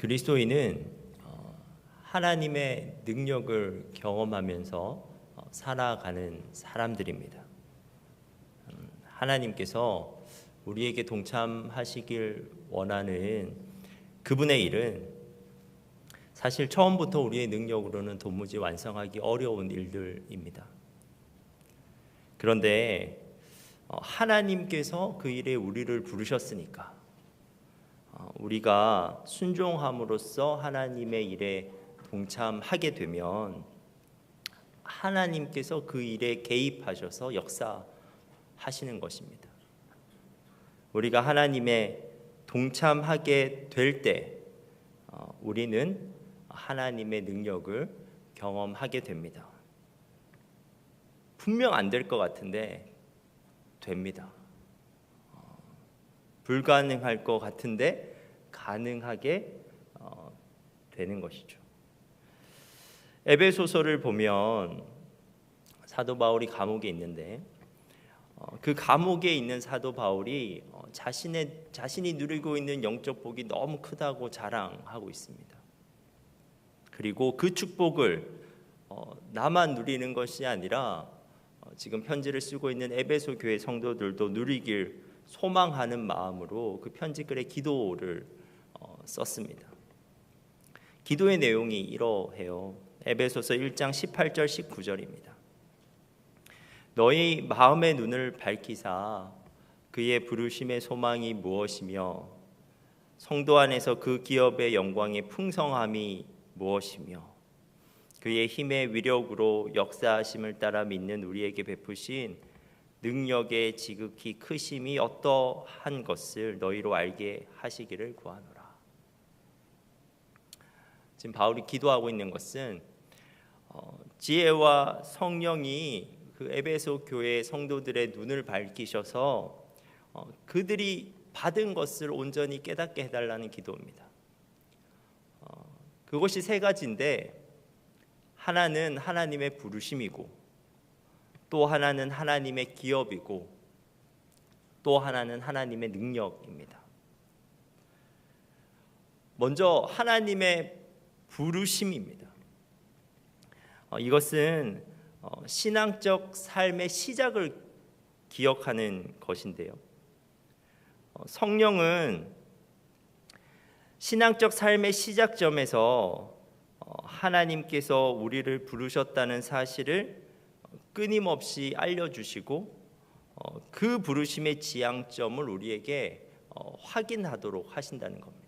그리스도인은 하나님의 능력을 경험하면서 살아가는 사람들입니다. 하나님께서 우리에게 동참하시길 원하는 그분의 일은 사실 처음부터 우리의 능력으로는 도무지 완성하기 어려운 일들입니다. 그런데 하나님께서 그 일에 우리를 부르셨으니까 우리가 순종함으로써 하나님의 일에 동참하게 되면 하나님께서 그 일에 개입하셔서 역사하시는 것입니다. 우리가 하나님의 동참하게 될 때 우리는 하나님의 능력을 경험하게 됩니다. 분명 안 될 것 같은데 됩니다. 불가능할 것 같은데 가능하게 되는 것이죠. 에베소서를 보면 사도 바울이 감옥에 있는데 그 감옥에 있는 사도 바울이 자신이 누리고 있는 영적 복이 너무 크다고 자랑하고 있습니다. 그리고 그 축복을 나만 누리는 것이 아니라 지금 편지를 쓰고 있는 에베소 교회 성도들도 누리길 소망하는 마음으로 그 편지글에 기도를 썼습니다. 기도의 내용이 이러해요. 에베소서 1장 18절 19절입니다. 너희 마음의 눈을 밝히사 그의 부르심의 소망이 무엇이며 성도 안에서 그 기업의 영광의 풍성함이 무엇이며 그의 힘의 위력으로 역사하심을 따라 믿는 우리에게 베푸신 능력의 지극히 크심이 어떠한 것을 너희로 알게 하시기를 구하노라. 지금 바울이 기도하고 있는 것은 지혜와 성령이 그 에베소 교회 성도들의 눈을 밝히셔서 그들이 받은 것을 온전히 깨닫게 해달라는 기도입니다. 그것이 세 가지인데 하나는 하나님의 부르심이고 또 하나는 하나님의 기업이고 또 하나는 하나님의 능력입니다. 먼저 하나님의 부르심입니다. 이것은 신앙적 삶의 시작을 기억하는 것인데요. 성령은 신앙적 삶의 시작점에서 하나님께서 우리를 부르셨다는 사실을 끊임없이 알려주시고 그 부르심의 지향점을 우리에게 확인하도록 하신다는 겁니다.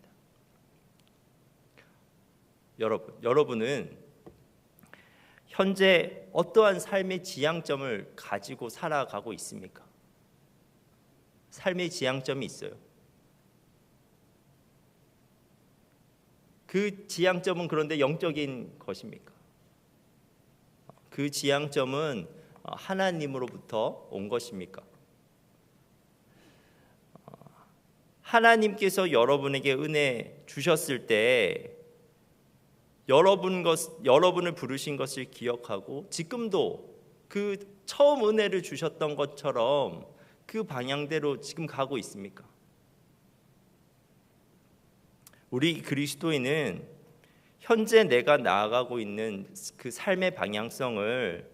여러분은 현재 어떠한 삶의 지향점을 가지고 살아가고 있습니까? 삶의 지향점이 있어요. 그 지향점은 그런데 영적인 것입니까? 그 지향점은 하나님으로부터 온 것입니까? 하나님께서 여러분에게 은혜 주셨을 때 여러분을 부르신 것을 기억하고 지금도 그 처음 은혜를 주셨던 것처럼 그 방향대로 지금 가고 있습니까? 우리 그리스도인은 현재 내가 나아가고 있는 그 삶의 방향성을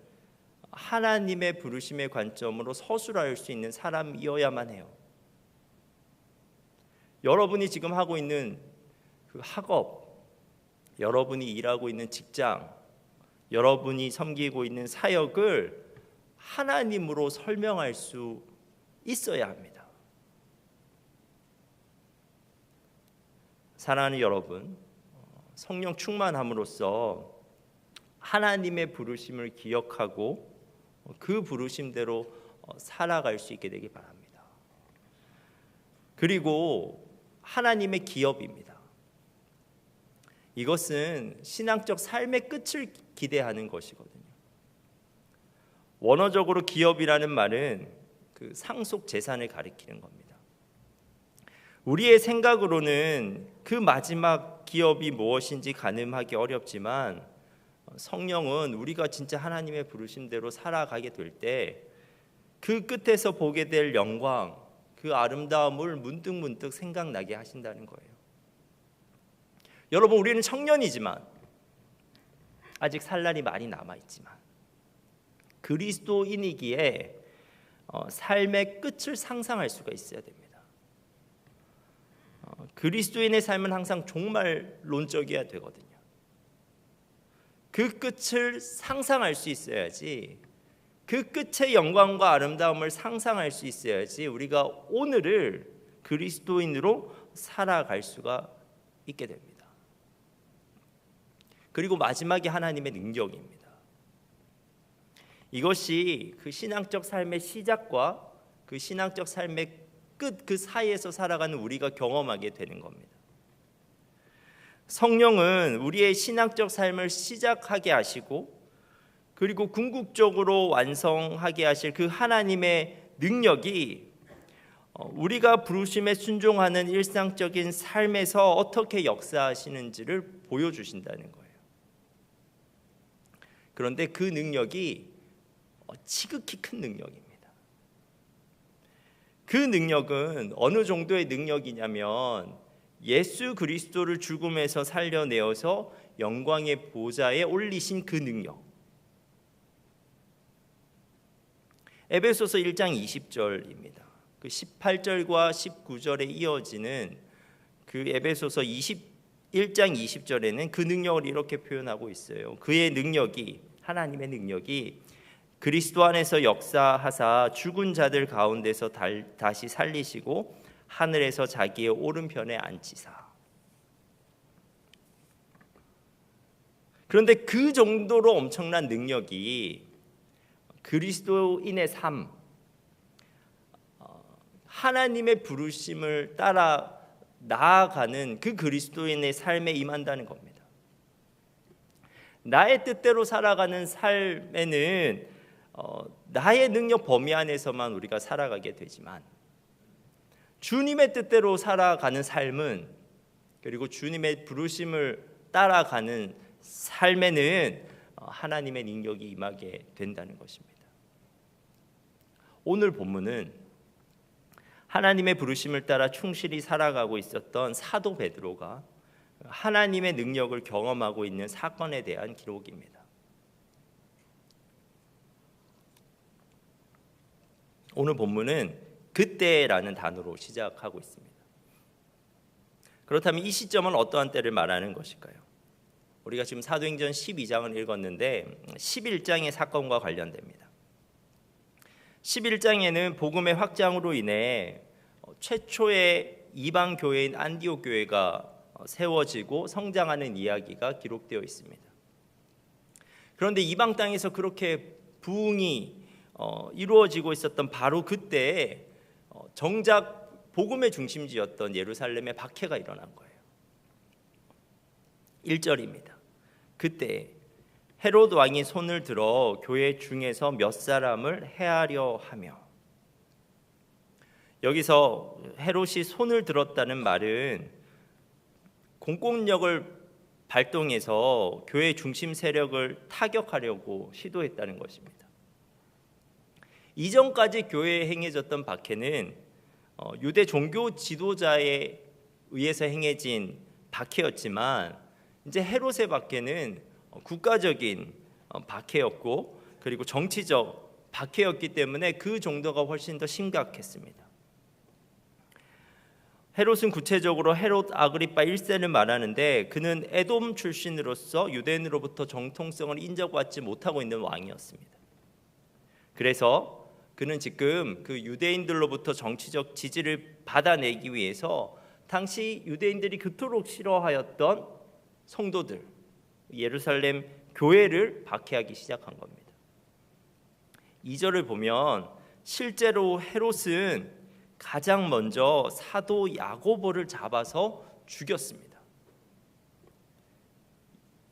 하나님의 부르심의 관점으로 서술할 수 있는 사람이어야만 해요. 여러분이 지금 하고 있는 그 학업, 여러분이 일하고 있는 직장, 여러분이 섬기고 있는 사역을 하나님으로 설명할 수 있어야 합니다. 사랑하는 여러분, 성령 충만함으로써 하나님의 부르심을 기억하고 그 부르심대로 살아갈 수 있게 되기 바랍니다. 그리고 하나님의 기업입니다. 이것은 신앙적 삶의 끝을 기대하는 것이거든요. 원어적으로 기업이라는 말은 그 상속 재산을 가리키는 겁니다. 우리의 생각으로는 그 마지막 기업이 무엇인지 가늠하기 어렵지만 성령은 우리가 진짜 하나님의 부르심대로 살아가게 될 때 그 끝에서 보게 될 영광, 그 아름다움을 문득문득 생각나게 하신다는 거예요. 여러분, 우리는 청년이지만 아직 살 날이 많이 남아있지만 그리스도인이기에 삶의 끝을 상상할 수가 있어야 됩니다. 그리스도인의 삶은 항상 종말론적이어야 되거든요. 그 끝을 상상할 수 있어야지, 그 끝의 영광과 아름다움을 상상할 수 있어야지 우리가 오늘을 그리스도인으로 살아갈 수가 있게 됩니다. 그리고 마지막에 하나님의 능력입니다. 이것이 그 신앙적 삶의 시작과 그 신앙적 삶의 끝, 그 사이에서 살아가는 우리가 경험하게 되는 겁니다. 성령은 우리의 신앙적 삶을 시작하게 하시고 그리고 궁극적으로 완성하게 하실 그 하나님의 능력이 우리가 부르심에 순종하는 일상적인 삶에서 어떻게 역사하시는지를 보여주신다는 거예요. 그런데 그 능력이 지극히 큰 능력입니다. 그 능력은 어느 정도의 능력이냐면 예수 그리스도를 죽음에서 살려내어서 영광의 보좌에 올리신 그 능력. 에베소서 1장 20절입니다. 그 18절과 19절에 이어지는 그 에베소서 1장 20절에는 그 능력을 이렇게 표현하고 있어요. 그의 능력이, 하나님의 능력이 그리스도 안에서 역사하사 죽은 자들 가운데서 다시 살리시고 하늘에서 자기의 오른편에 앉히사. 그런데 그 정도로 엄청난 능력이 그리스도인의 삶, 하나님의 부르심을 따라 나아가는 그 그리스도인의 삶에 임한다는 겁니다. 나의 뜻대로 살아가는 삶에는 나의 능력 범위 안에서만 우리가 살아가게 되지만 주님의 뜻대로 살아가는 삶은, 그리고 주님의 부르심을 따라가는 삶에는 하나님의 능력이 임하게 된다는 것입니다. 오늘 본문은 하나님의 부르심을 따라 충실히 살아가고 있었던 사도 베드로가 하나님의 능력을 경험하고 있는 사건에 대한 기록입니다. 오늘 본문은 그때라는 단어로 시작하고 있습니다. 그렇다면 이 시점은 어떠한 때를 말하는 것일까요? 우리가 지금 사도행전 12장을 읽었는데 11장의 사건과 관련됩니다. 11장에는 복음의 확장으로 인해 최초의 이방 교회인 안디옥 교회가 세워지고 성장하는 이야기가 기록되어 있습니다. 그런데 이방 땅에서 그렇게 부흥이 이루어지고 있었던 바로 그때 정작 복음의 중심지였던 예루살렘에 박해가 일어난 거예요. 1절입니다. 그때 헤롯 왕이 손을 들어 교회 중에서 몇 사람을 해하려 하며. 여기서 헤롯이 손을 들었다는 말은 공권력을 발동해서 교회 중심 세력을 타격하려고 시도했다는 것입니다. 이전까지 교회에 행해졌던 박해는 유대 종교 지도자에 의해서 행해진 박해였지만 이제 헤롯의 박해는 국가적인 박해였고 그리고 정치적 박해였기 때문에 그 정도가 훨씬 더 심각했습니다. 헤롯은 구체적으로 헤롯 아그리파 1세를 말하는데 그는 에돔 출신으로서 유대인으로부터 정통성을 인정받지 못하고 있는 왕이었습니다. 그래서 그는 지금 그 유대인들로부터 정치적 지지를 받아내기 위해서 당시 유대인들이 그토록 싫어하였던 성도들, 예루살렘 교회를 박해하기 시작한 겁니다. 2절을 보면 실제로 헤롯은 가장 먼저 사도 야고보를 잡아서 죽였습니다.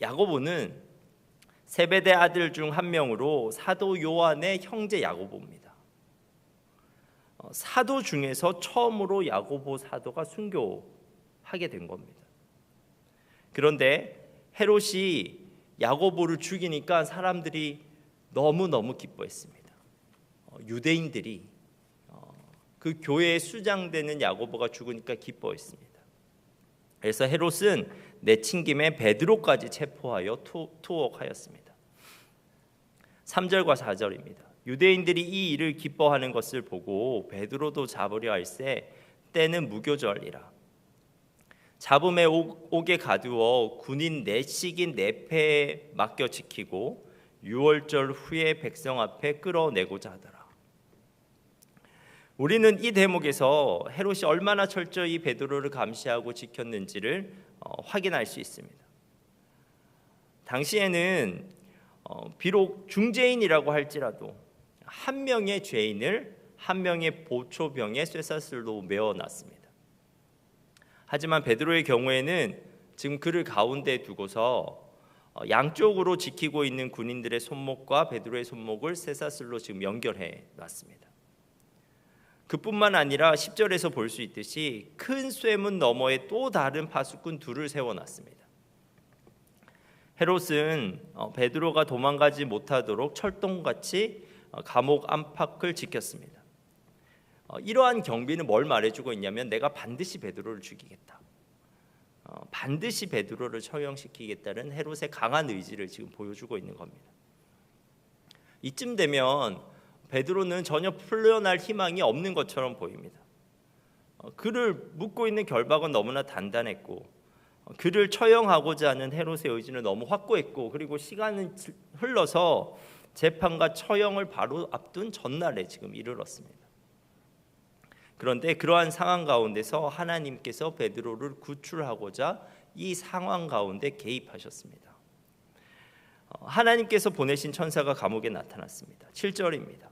야고보는 세베대 아들 중 한 명으로 사도 요한의 형제 야고보입니다. 사도 중에서 처음으로 야고보 사도가 순교하게 된 겁니다. 그런데 헤롯이 야고보를 죽이니까 사람들이 너무너무 기뻐했습니다. 유대인들이 그 교회에 수장되는 야고보가 죽으니까 기뻐했습니다. 그래서 헤롯은 내친 김에 베드로까지 체포하여 투옥하였습니다. 3절과 4절입니다. 유대인들이 이 일을 기뻐하는 것을 보고 베드로도 잡으려 할세 때는 무교절이라. 잡음에 옥에 가두어 군인 넷씩인 내패에 맡겨 지키고 유월절 후에 백성 앞에 끌어내고자 하더라. 우리는 이 대목에서 헤롯이 얼마나 철저히 베드로를 감시하고 지켰는지를 확인할 수 있습니다. 당시에는 비록 중죄인이라고 할지라도 한 명의 죄인을 한 명의 보초병에 쇠사슬로 메어놨습니다. 하지만 베드로의 경우에는 지금 그를 가운데 두고서 양쪽으로 지키고 있는 군인들의 손목과 베드로의 손목을 쇠사슬로 지금 연결해 놨습니다. 그뿐만 아니라 10절에서 볼 수 있듯이 큰 쇠문 너머에 또 다른 파수꾼 둘을 세워놨습니다. 헤롯은 베드로가 도망가지 못하도록 철동같이 감옥 안팎을 지켰습니다. 이러한 경비는 뭘 말해주고 있냐면 내가 반드시 베드로를 죽이겠다. 반드시 베드로를 처형시키겠다는 헤롯의 강한 의지를 지금 보여주고 있는 겁니다. 이쯤 되면 베드로는 전혀 풀려날 희망이 없는 것처럼 보입니다. 그를 묶고 있는 결박은 너무나 단단했고 그를 처형하고자 하는 헤롯의 의지는 너무 확고했고 그리고 시간은 흘러서 재판과 처형을 바로 앞둔 전날에 지금 이르렀습니다. 그런데 그러한 상황 가운데서 하나님께서 베드로를 구출하고자 이 상황 가운데 개입하셨습니다. 하나님께서 보내신 천사가 감옥에 나타났습니다. 7절입니다.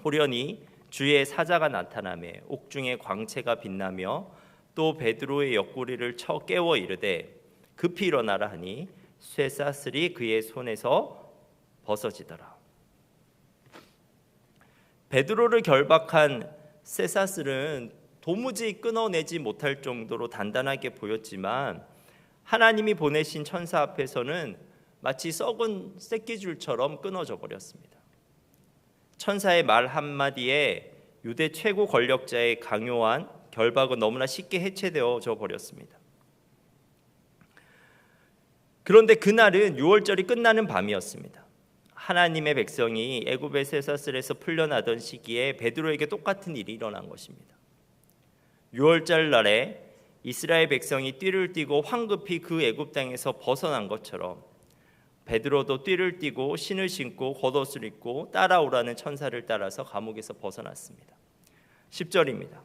호련히 주의 사자가 나타나매 옥중에 광채가 빛나며 또 베드로의 옆구리를 쳐 깨워 이르되 급히 일어나라 하니 쇠사슬이 그의 손에서 벗어지더라. 베드로를 결박한 쇠사슬은 도무지 끊어내지 못할 정도로 단단하게 보였지만 하나님이 보내신 천사 앞에서는 마치 썩은 새끼줄처럼 끊어져 버렸습니다. 천사의 말 한마디에 유대 최고 권력자의 강요한 결박은 너무나 쉽게 해체되어져 버렸습니다. 그런데 그날은 유월절이 끝나는 밤이었습니다. 하나님의 백성이 애굽의 쇠사슬에서 풀려나던 시기에 베드로에게 똑같은 일이 일어난 것입니다. 유월절 날에 이스라엘 백성이 띠를 띠고 황급히 그 애굽 땅에서 벗어난 것처럼 베드로도 띠를 띠고 신을 신고 겉옷을 입고 따라오라는 천사를 따라서 감옥에서 벗어났습니다. 10절입니다.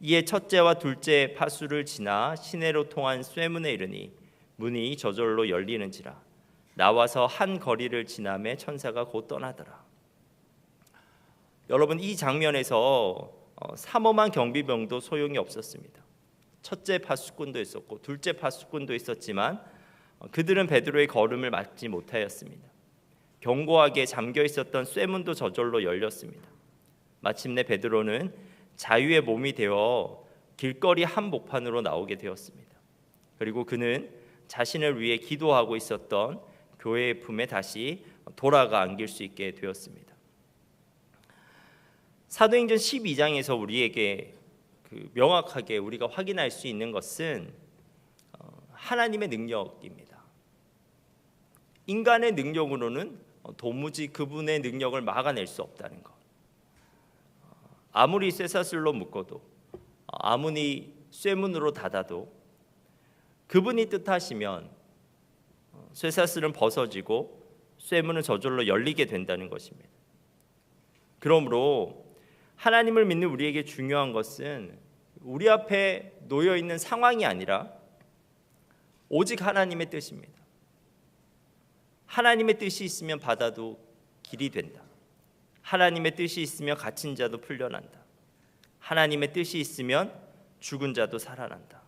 이에 첫째와 둘째 파수를 지나 시내로 통한 쇠문에 이르니 문이 저절로 열리는지라. 나와서 한 거리를 지나매 천사가 곧 떠나더라. 여러분, 이 장면에서 삼엄한 경비병도 소용이 없었습니다. 첫째 파수꾼도 있었고 둘째 파수꾼도 있었지만 그들은 베드로의 걸음을 막지 못하였습니다. 견고하게 잠겨 있었던 쇠문도 저절로 열렸습니다. 마침내 베드로는 자유의 몸이 되어 길거리 한복판으로 나오게 되었습니다. 그리고 그는 자신을 위해 기도하고 있었던 교회의 품에 다시 돌아가 안길 수 있게 되었습니다. 사도행전 12장에서 우리에게 명확하게 우리가 확인할 수 있는 것은 하나님의 능력입니다. 인간의 능력으로는 도무지 그분의 능력을 막아낼 수 없다는 것. 아무리 쇠사슬로 묶어도 아무리 쇠문으로 닫아도 그분이 뜻하시면 쇠사슬은 벗어지고 쇠문은 저절로 열리게 된다는 것입니다. 그러므로 하나님을 믿는 우리에게 중요한 것은 우리 앞에 놓여 있는 상황이 아니라 오직 하나님의 뜻입니다. 하나님의 뜻이 있으면 바다도 길이 된다. 하나님의 뜻이 있으면 갇힌 자도 풀려난다. 하나님의 뜻이 있으면 죽은 자도 살아난다.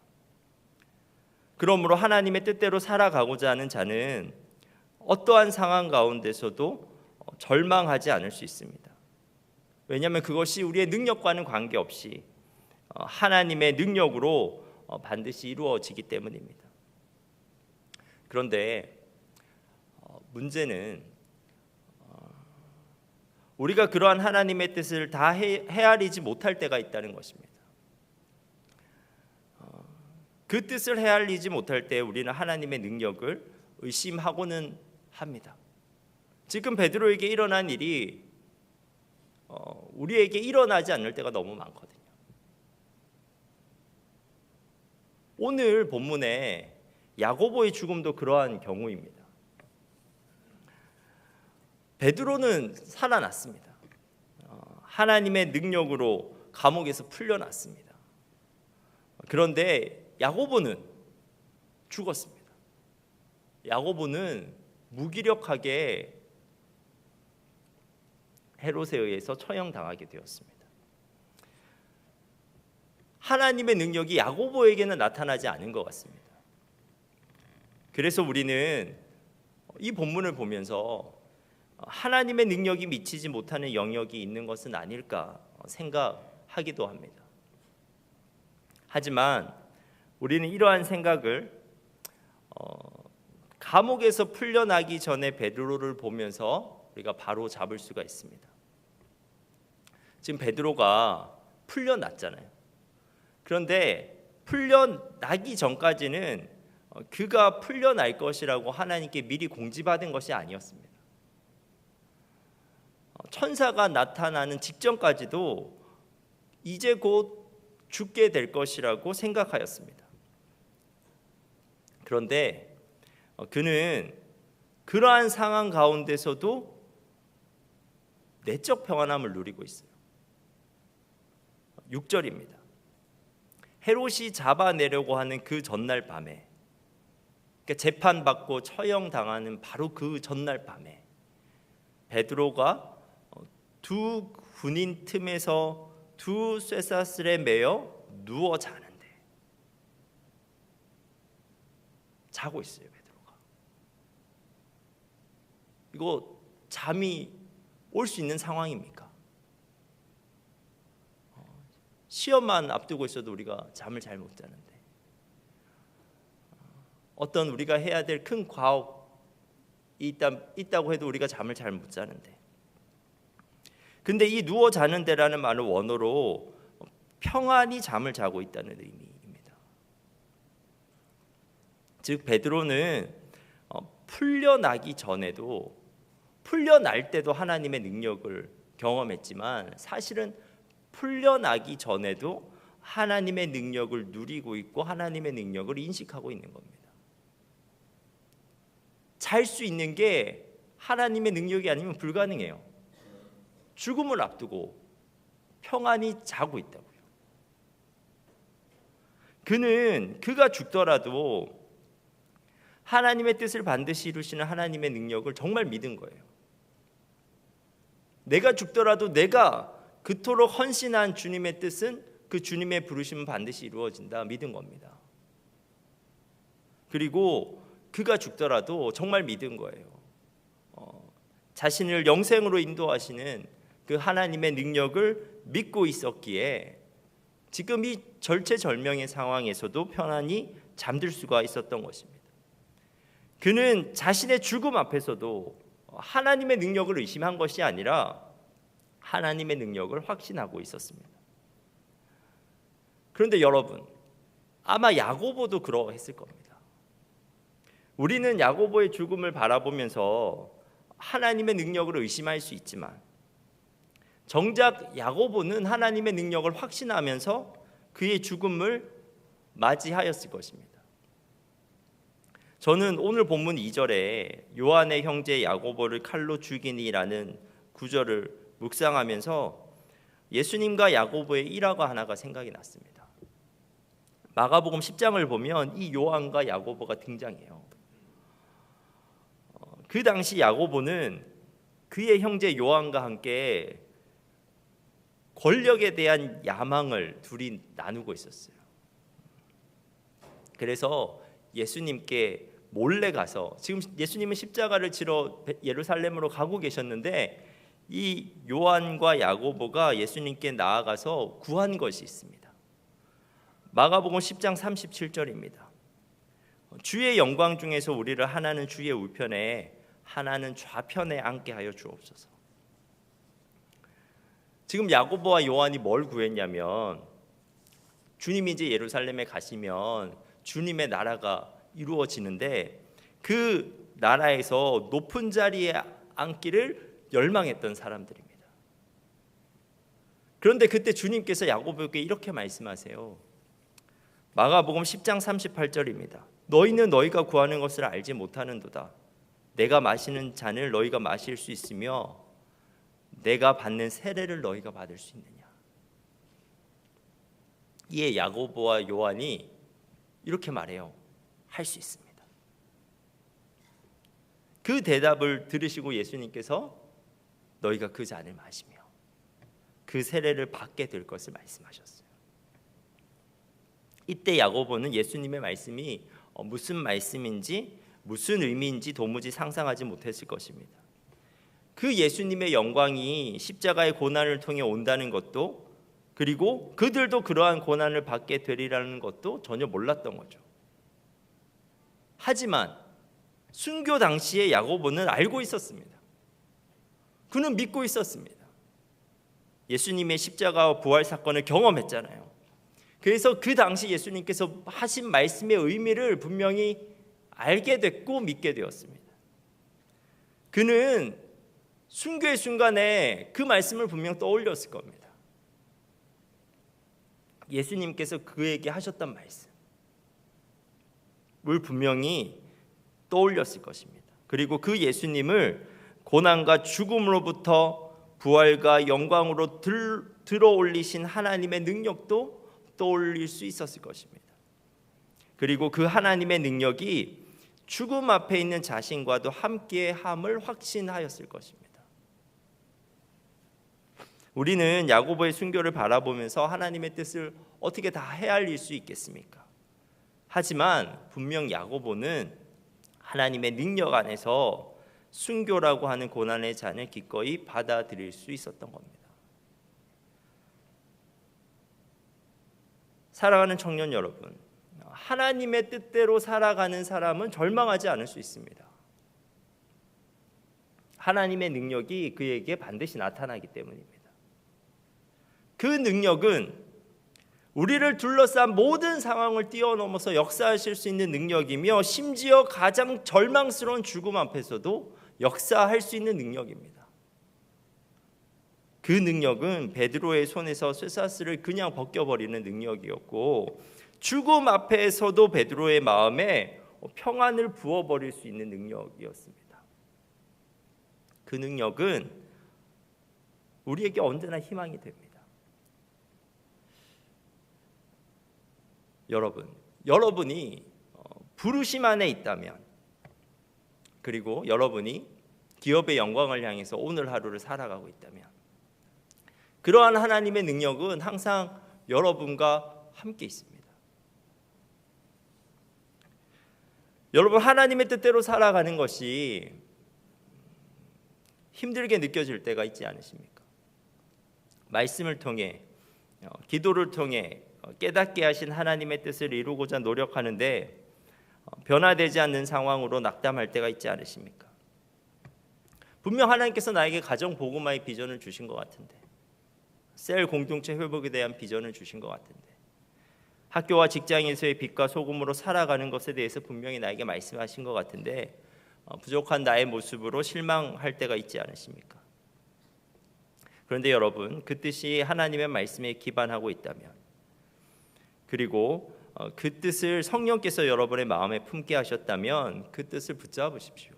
그러므로 하나님의 뜻대로 살아가고자 하는 자는 어떠한 상황 가운데서도 절망하지 않을 수 있습니다. 왜냐하면 그것이 우리의 능력과는 관계없이 하나님의 능력으로 반드시 이루어지기 때문입니다. 그런데 문제는 우리가 그러한 하나님의 뜻을 다 헤아리지 못할 때가 있다는 것입니다. 그 뜻을 헤아리지 못할 때 우리는 하나님의 능력을 의심하고는 합니다. 지금 베드로에게 일어난 일이 우리에게 일어나지 않을 때가 너무 많거든요. 오늘 본문에 야고보의 죽음도 그러한 경우입니다. 베드로는 살아났습니다. 하나님의 능력으로 감옥에서 풀려났습니다. 그런데 야고보는 죽었습니다. 야고보는 무기력하게 헤롯에 의해서 처형당하게 되었습니다. 하나님의 능력이 야고보에게는 나타나지 않은 것 같습니다. 그래서 우리는 이 본문을 보면서 하나님의 능력이 미치지 못하는 영역이 있는 것은 아닐까 생각하기도 합니다. 하지만 우리는 이러한 생각을 감옥에서 풀려나기 전에 베드로를 보면서 우리가 바로 잡을 수가 있습니다. 지금 베드로가 풀려났잖아요. 그런데 풀려나기 전까지는 그가 풀려날 것이라고 하나님께 미리 공지받은 것이 아니었습니다. 천사가 나타나는 직전까지도 이제 곧 죽게 될 것이라고 생각하였습니다. 그런데 그는 그러한 상황 가운데서도 내적 평안함을 누리고 있어요. 6절입니다. 헤롯이 잡아내려고 하는 그 전날 밤에, 그러니까 재판받고 처형당하는 바로 그 전날 밤에 베드로가 두 군인 틈에서 두 쇠사슬에 매여 누워 자는데 자고 있어요. 베드로가. 이거 잠이 올 수 있는 상황입니까? 시험만 앞두고 있어도 우리가 잠을 잘 못 자는데, 어떤 우리가 해야 될 큰 과업이 있다고 해도 우리가 잠을 잘 못 자는데, 근데 이 누워 자는 데라는 말은 원어로 평안히 잠을 자고 있다는 의미입니다. 즉 베드로는 풀려나기 전에도, 풀려날 때도 하나님의 능력을 경험했지만 사실은 풀려나기 전에도 하나님의 능력을 누리고 있고 하나님의 능력을 인식하고 있는 겁니다. 잘 수 있는 게 하나님의 능력이 아니면 불가능해요. 죽음을 앞두고 평안히 자고 있다고요. 그가 죽더라도 하나님의 뜻을 반드시 이루시는 하나님의 능력을 정말 믿은 거예요. 내가 죽더라도 내가 그토록 헌신한 주님의 뜻은, 그 주님의 부르심은 반드시 이루어진다 믿은 겁니다. 그리고 그가 죽더라도 정말 믿은 거예요. 자신을 영생으로 인도하시는 그 하나님의 능력을 믿고 있었기에 지금 이 절체절명의 상황에서도 편안히 잠들 수가 있었던 것입니다. 그는 자신의 죽음 앞에서도 하나님의 능력을 의심한 것이 아니라 하나님의 능력을 확신하고 있었습니다. 그런데 여러분, 아마 야고보도 그러했을 겁니다. 우리는 야고보의 죽음을 바라보면서 하나님의 능력을 의심할 수 있지만 정작 야고보는 하나님의 능력을 확신하면서 그의 죽음을 맞이하였을 것입니다. 저는 오늘 본문 2절에 요한의 형제 야고보를 칼로 죽이니라는 구절을 묵상하면서 예수님과 야고보의 일화가 하나가 생각이 났습니다. 마가복음 10장을 보면 이 요한과 야고보가 등장해요. 그 당시 야고보는 그의 형제 요한과 함께 권력에 대한 야망을 둘이 나누고 있었어요. 그래서 예수님께 몰래 가서, 지금 예수님은 십자가를 지러 예루살렘으로 가고 계셨는데 이 요한과 야고보가 예수님께 나아가서 구한 것이 있습니다. 마가복음 10장 37절입니다. 주의 영광 중에서 우리를 하나는 주의 우편에 하나는 좌편에 앉게 하여 주옵소서. 지금 야고보와 요한이 뭘 구했냐면, 주님이 이제 예루살렘에 가시면 주님의 나라가 이루어지는데 그 나라에서 높은 자리에 앉기를 열망했던 사람들입니다. 그런데 그때 주님께서 야고보에게 이렇게 말씀하세요. 마가복음 10장 38절입니다. 너희는 너희가 구하는 것을 알지 못하는도다. 내가 마시는 잔을 너희가 마실 수 있으며 내가 받는 세례를 너희가 받을 수 있느냐. 이에 야고보와 요한이 이렇게 말해요. 할 수 있습니다. 그 대답을 들으시고 예수님께서 너희가 그 잔을 마시며 그 세례를 받게 될 것을 말씀하셨어요. 이때 야고보는 예수님의 말씀이 무슨 말씀인지 무슨 의미인지 도무지 상상하지 못했을 것입니다. 그 예수님의 영광이 십자가의 고난을 통해 온다는 것도, 그리고 그들도 그러한 고난을 받게 되리라는 것도 전혀 몰랐던 거죠. 하지만 순교 당시에 야고보는 알고 있었습니다. 그는 믿고 있었습니다. 예수님의 십자가와 부활 사건을 경험했잖아요. 그래서 그 당시 예수님께서 하신 말씀의 의미를 분명히 알게 됐고 믿게 되었습니다. 그는 순교의 순간에 그 말씀을 분명 떠올렸을 겁니다. 예수님께서 그에게 하셨던 말씀을 분명히 떠올렸을 것입니다. 그리고 그 예수님을 고난과 죽음으로부터 부활과 영광으로 들어올리신 하나님의 능력도 떠올릴 수 있었을 것입니다. 그리고 그 하나님의 능력이 죽음 앞에 있는 자신과도 함께함을 확신하였을 것입니다. 우리는 야고보의 순교를 바라보면서 하나님의 뜻을 어떻게 다 헤아릴 수 있겠습니까? 하지만 분명 야고보는 하나님의 능력 안에서 순교라고 하는 고난의 잔을 기꺼이 받아들일 수 있었던 겁니다. 사랑하는 청년 여러분, 하나님의 뜻대로 살아가는 사람은 절망하지 않을 수 있습니다. 하나님의 능력이 그에게 반드시 나타나기 때문입니다. 그 능력은 우리를 둘러싼 모든 상황을 뛰어넘어서 역사하실 수 있는 능력이며 심지어 가장 절망스러운 죽음 앞에서도 역사할 수 있는 능력입니다. 그 능력은 베드로의 손에서 쇠사슬을 그냥 벗겨버리는 능력이었고 죽음 앞에서도 베드로의 마음에 평안을 부어버릴 수 있는 능력이었습니다. 그 능력은 우리에게 언제나 희망이 됩니다. 여러분이 부르심 안에 있다면, 그리고 여러분이 기업의 영광을 향해서 오늘 하루를 살아가고 있다면, 그러한 하나님의 능력은 항상 여러분과 함께 있습니다. 여러분, 하나님의 뜻대로 살아가는 것이 힘들게 느껴질 때가 있지 않으십니까? 말씀을 통해, 기도를 통해 깨닫게 하신 하나님의 뜻을 이루고자 노력하는데 변화되지 않는 상황으로 낙담할 때가 있지 않으십니까? 분명 하나님께서 나에게 가정 복음화의 비전을 주신 것 같은데, 셀 공동체 회복에 대한 비전을 주신 것 같은데, 학교와 직장에서의 빛과 소금으로 살아가는 것에 대해서 분명히 나에게 말씀하신 것 같은데 부족한 나의 모습으로 실망할 때가 있지 않으십니까? 그런데 여러분, 그 뜻이 하나님의 말씀에 기반하고 있다면, 그리고 그 뜻을 성령께서 여러분의 마음에 품게 하셨다면 그 뜻을 붙잡으십시오.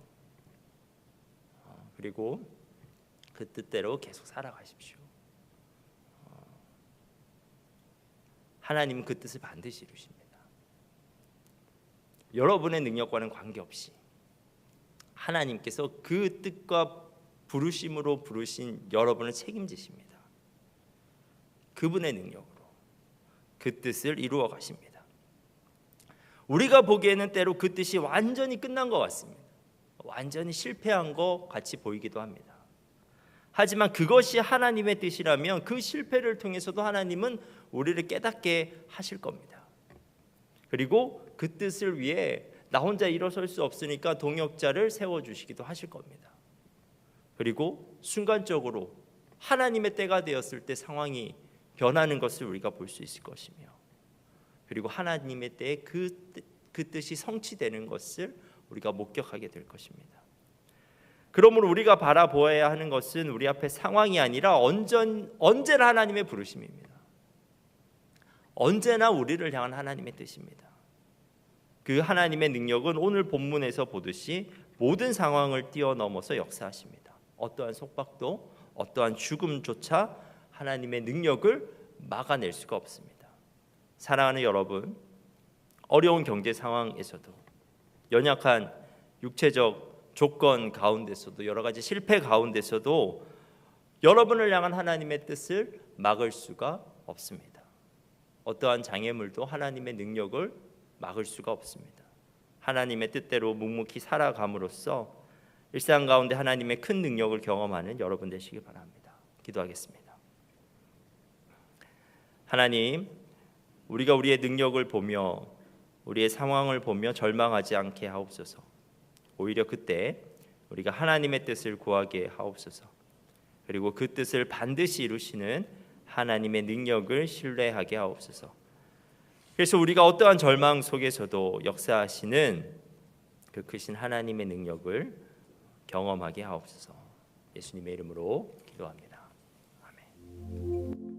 그리고 그 뜻대로 계속 살아가십시오. 하나님은 그 뜻을 반드시 이루십니다. 여러분의 능력과는 관계없이 하나님께서 그 뜻과 부르심으로 부르신 여러분을 책임지십니다. 그분의 능력으로 그 뜻을 이루어 가십니다. 우리가 보기에는 때로 그 뜻이 완전히 끝난 것 같습니다. 완전히 실패한 것 같이 보이기도 합니다. 하지만 그것이 하나님의 뜻이라면 그 실패를 통해서도 하나님은 우리를 깨닫게 하실 겁니다. 그리고 그 뜻을 위해 나 혼자 일어설 수 없으니까 동역자를 세워주시기도 하실 겁니다. 그리고 순간적으로 하나님의 때가 되었을 때 상황이 변하는 것을 우리가 볼 수 있을 것이며, 그리고 하나님의 때에 그 뜻이 성취되는 것을 우리가 목격하게 될 것입니다. 그러므로 우리가 바라보아야 하는 것은 우리 앞에 상황이 아니라 언제나 하나님의 부르심입니다. 언제나 우리를 향한 하나님의 뜻입니다. 그 하나님의 능력은 오늘 본문에서 보듯이 모든 상황을 뛰어넘어서 역사하십니다. 어떠한 속박도 어떠한 죽음조차 하나님의 능력을 막아낼 수가 없습니다. 사랑하는 여러분, 어려운 경제 상황에서도 연약한 육체적 조건 가운데서도 여러 가지 실패 가운데서도 여러분을 향한 하나님의 뜻을 막을 수가 없습니다. 어떠한 장애물도 하나님의 능력을 막을 수가 없습니다. 하나님의 뜻대로 묵묵히 살아감으로써 일상 가운데 하나님의 큰 능력을 경험하는 여러분 되시기 바랍니다. 기도하겠습니다. 하나님, 우리가 우리의 능력을 보며 우리의 상황을 보며 절망하지 않게 하옵소서. 오히려 그때 우리가 하나님의 뜻을 구하게 하옵소서. 그리고 그 뜻을 반드시 이루시는 하나님의 능력을 신뢰하게 하옵소서. 그래서 우리가 어떠한 절망 속에서도 역사하시는 그 크신 하나님의 능력을 경험하게 하옵소서. 예수님의 이름으로 기도합니다. 아멘.